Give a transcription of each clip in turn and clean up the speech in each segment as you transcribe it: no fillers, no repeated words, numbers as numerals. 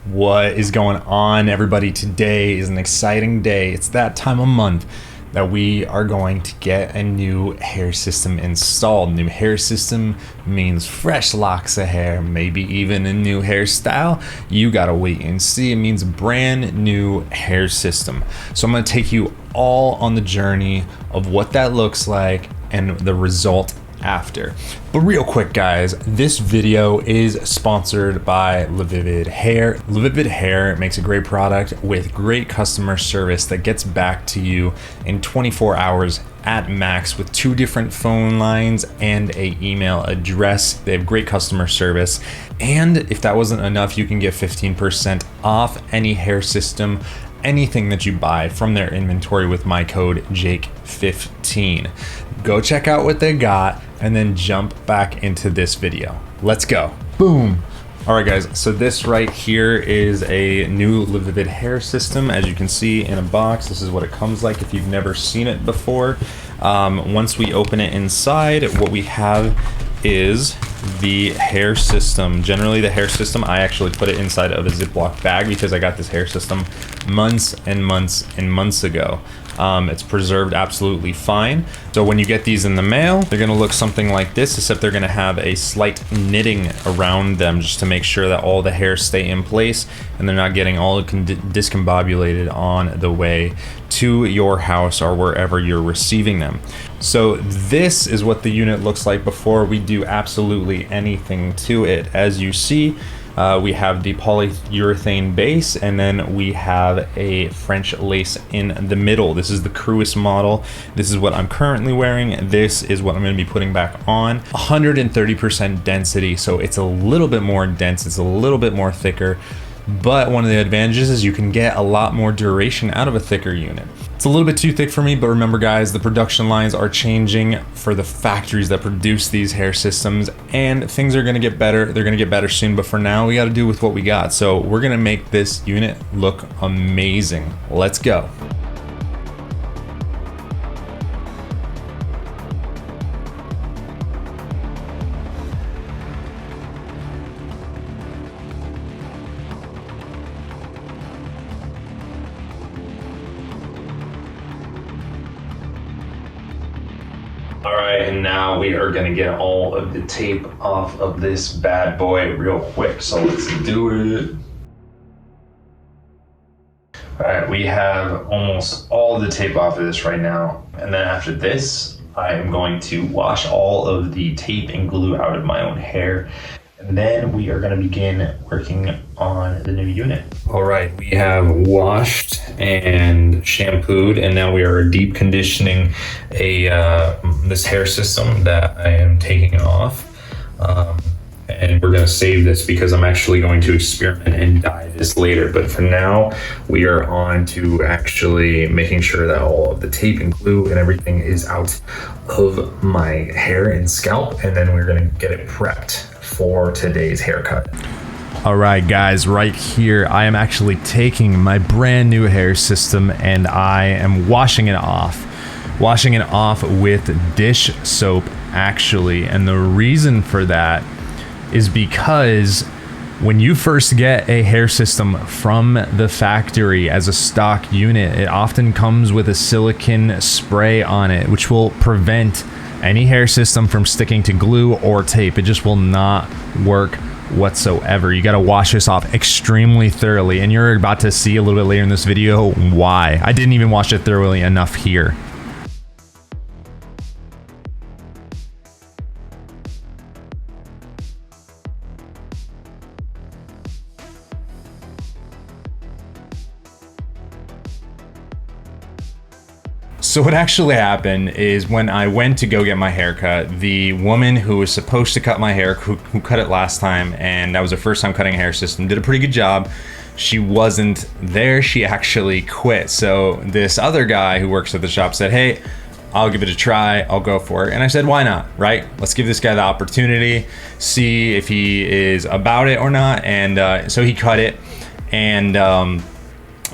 What is going on, everybody? Today is an exciting day. It's that time of month that we are going to get a new hair system installed. New hair system means fresh locks of hair, maybe even a new hairstyle. You gotta wait and see. It means a brand new hair system. So I'm gonna take you all on the journey of what that looks like and the result after. But real quick, guys, this video is sponsored by Levivid Hair. Levivid Hair makes a great product with great customer service that gets back to you in 24 hours at max with 2 different phone lines and a email address. They have great customer service. And if that wasn't enough, you can get 15% off any hair system, anything that you buy from their inventory with my code Jake15. Go check out what they got and then jump back into this video. Let's go. Boom. All right, guys, so this right here is a new Levivid hair system. As you can see in a box, this is what it comes like if you've never seen it before. Once we open it inside, what we have is the hair system. Generally the hair system, I actually put it inside of a Ziploc bag because I got this hair system months and months and months ago. It's preserved absolutely fine. So when you get these in the mail, they're gonna look something like this, except they're gonna have a slight knitting around them just to make sure that all the hairs stay in place and they're not getting all discombobulated on the way to your house or wherever you're receiving them. So this is what the unit looks like before we do absolutely anything to it. As you see, we have the polyurethane base, and then we have a French lace in the middle. This is the Cruise model. This is what I'm currently wearing. This is what I'm going to be putting back on. 130% density, so it's a little bit more dense. It's a little bit more thicker. But one of the advantages is you can get a lot more duration out of a thicker unit. It's a little bit too thick for me, but remember, guys, the production lines are changing for the factories that produce these hair systems, and things are gonna get better. They're gonna get better soon, but for now, we gotta do with what we got. So we're gonna make this unit look amazing. Let's go. All right, and now we are gonna get all of the tape off of this bad boy real quick, so let's do it. All right, we have almost all of the tape off of this right now, and then after this, I am going to wash all of the tape and glue out of my own hair, and then we are gonna begin working on the new unit. All right, we have washed and shampooed, and now we are deep conditioning this hair system that I am taking off. And we're gonna save this because I'm actually going to experiment and dye this later. But for now, we are on to actually making sure that all of the tape and glue and everything is out of my hair and scalp, and then we're gonna get it prepped for today's haircut. All right, guys, right here, I am actually taking my brand new hair system and I am washing it off with dish soap, actually. And the reason for that is because when you first get a hair system from the factory as a stock unit, it often comes with a silicone spray on it, which will prevent any hair system from sticking to glue or tape. It just will not work whatsoever. You got to wash this off extremely thoroughly, and you're about to see a little bit later in this video why. I didn't even wash it thoroughly enough here. So what actually happened is when I went to go get my haircut, the woman who was supposed to cut my hair, who cut it last time, and that was her first time cutting a hair system, did a pretty good job. She wasn't there. She actually quit. So this other guy who works at the shop said, hey, I'll give it a try. I'll go for it. And I said, why not, right? Let's give this guy the opportunity, see if he is about it or not. And so he cut it. And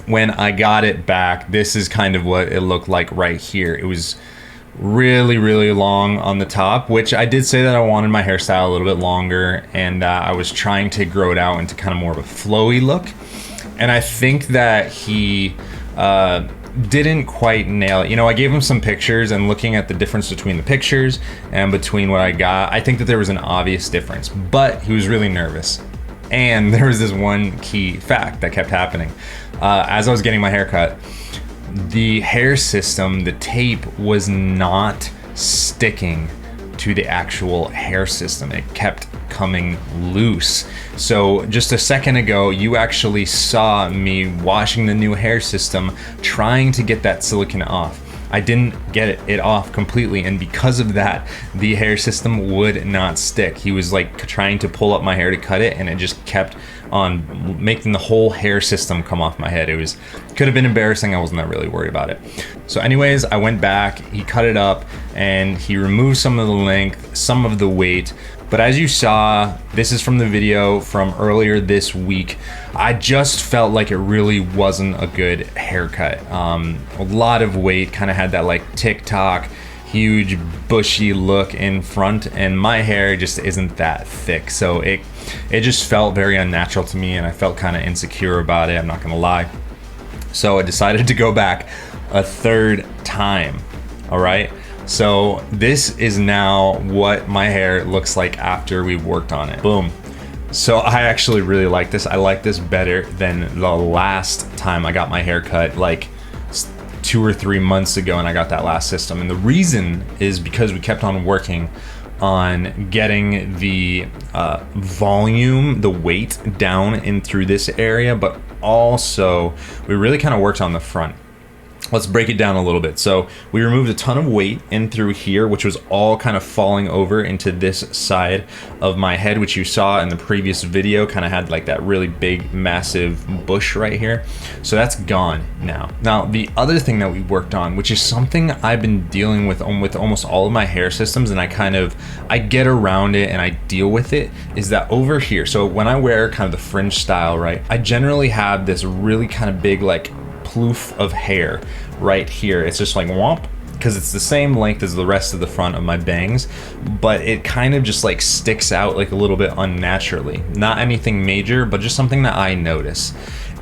when I got it back, this is kind of what it looked like right here. It was really, really long on the top, which I did say that I wanted my hairstyle a little bit longer, and I was trying to grow it out into kind of more of a flowy look. And I think that he didn't quite nail it. You know, I gave him some pictures, and looking at the difference between the pictures and between what I got, I think that there was an obvious difference, but he was really nervous. And there was this one key fact that kept happening. As I was getting my hair cut, the hair system, the tape was not sticking to the actual hair system. It kept coming loose. So just a second ago, you actually saw me washing the new hair system, trying to get that silicone off. I didn't get it off completely, and because of that, the hair system would not stick. He was like trying to pull up my hair to cut it, and it just kept on making the whole hair system come off my head. It could have been embarrassing. I wasn't that really worried about it. So anyways, I went back, he cut it up, and he removed some of the length, some of the weight. But as you saw, this is from the video from earlier this week, I just felt like it really wasn't a good haircut. A lot of weight, kind of had that like TikTok, huge bushy look in front, and my hair just isn't that thick. So it just felt very unnatural to me, and I felt kind of insecure about it, I'm not gonna lie. So I decided to go back a third time, all right? So this is now what my hair looks like after we've worked on it. Boom. So I actually really like this. I like this better than the last time I got my hair cut, like 2 or 3 months ago, and I got that last system. And the reason is because we kept on working on getting the volume, the weight down in through this area, but also we really kind of worked on the front. Let's break it down a little bit. So we removed a ton of weight in through here, which was all kind of falling over into this side of my head, which you saw in the previous video, kind of had like that really big, massive bush right here. So that's gone now. Now, the other thing that we worked on, which is something I've been dealing with almost all of my hair systems, and I get around it and I deal with it, is that over here. So when I wear kind of the fringe style, right, I generally have this really kind of big, like, ploof of hair right here. It's just like whomp, because it's the same length as the rest of the front of my bangs, but it kind of just like sticks out like a little bit unnaturally. Not anything major, but just something that I notice.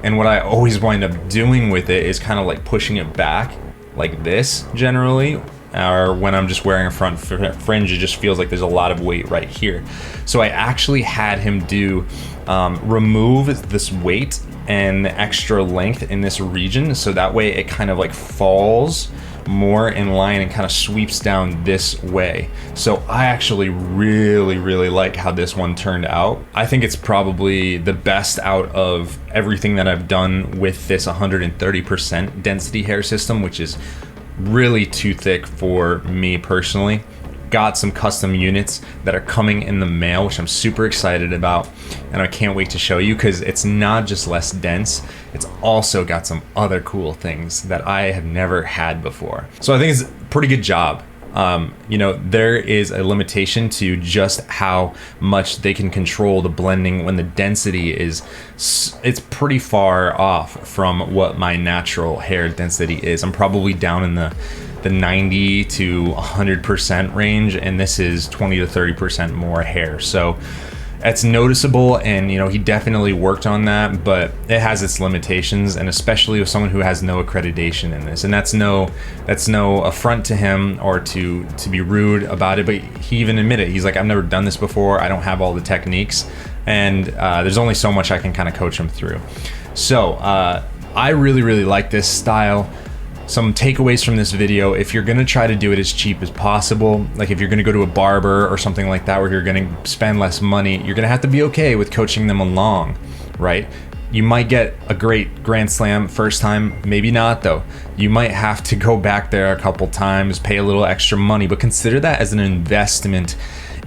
And what I always wind up doing with it is kind of like pushing it back like this generally, or when I'm just wearing a front fringe, it just feels like there's a lot of weight right here. So I actually had him remove this weight and extra length in this region, so that way it kind of like falls more in line and kind of sweeps down this way. So I actually really like how this one turned out. I think it's probably the best out of everything that I've done with this 130% density hair system, which is really too thick for me personally. Got some custom units that are coming in the mail, which I'm super excited about, and I can't wait to show you, because it's not just less dense, it's also got some other cool things that I have never had before. So I think it's a pretty good job. You know, there is a limitation to just how much they can control the blending when the density it's pretty far off from what my natural hair density is. I'm probably down in the 90 to 100% range, and this is 20 to 30% more hair. So it's noticeable, and you know, he definitely worked on that, but it has its limitations, and especially with someone who has no accreditation in this. And that's no affront to him or to be rude about it, but he even admitted, he's like, I've never done this before, I don't have all the techniques, and there's only so much I can kind of coach him through. So I really like this style. Some takeaways from this video: if you're gonna try to do it as cheap as possible, like if you're gonna go to a barber or something like that where you're gonna spend less money, you're gonna have to be okay with coaching them along, right? You might get a great Grand Slam first time, maybe not though. You might have to go back there a couple times, pay a little extra money, but consider that as an investment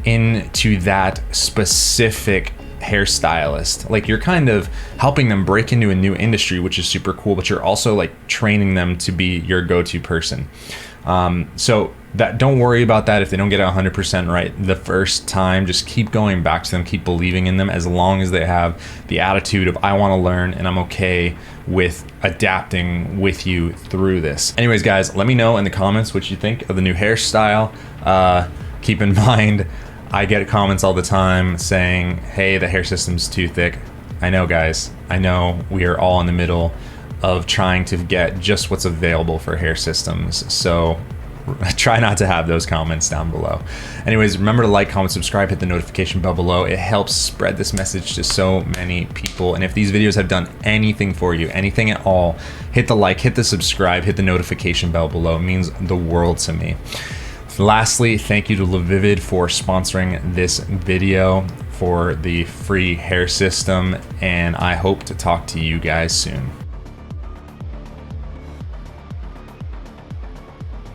into that specific hairstylist. Like, you're kind of helping them break into a new industry, which is super cool, but you're also like training them to be your go-to person. So that, don't worry about that if they don't get it 100% right the first time. Just keep going back to them, keep believing in them, as long as they have the attitude of, I want to learn and I'm okay with adapting with you through this. Anyways, guys, let me know in the comments what you think of the new hairstyle. Keep in mind, I get comments all the time saying, hey, the hair system's too thick. I know, guys. I know we are all in the middle of trying to get just what's available for hair systems. So try not to have those comments down below. Anyways, remember to like, comment, subscribe, hit the notification bell below. It helps spread this message to so many people. And if these videos have done anything for you, anything at all, hit the like, hit the subscribe, hit the notification bell below. It means the world to me. Lastly, thank you to LaVivid for sponsoring this video for the free hair system, and I hope to talk to you guys soon.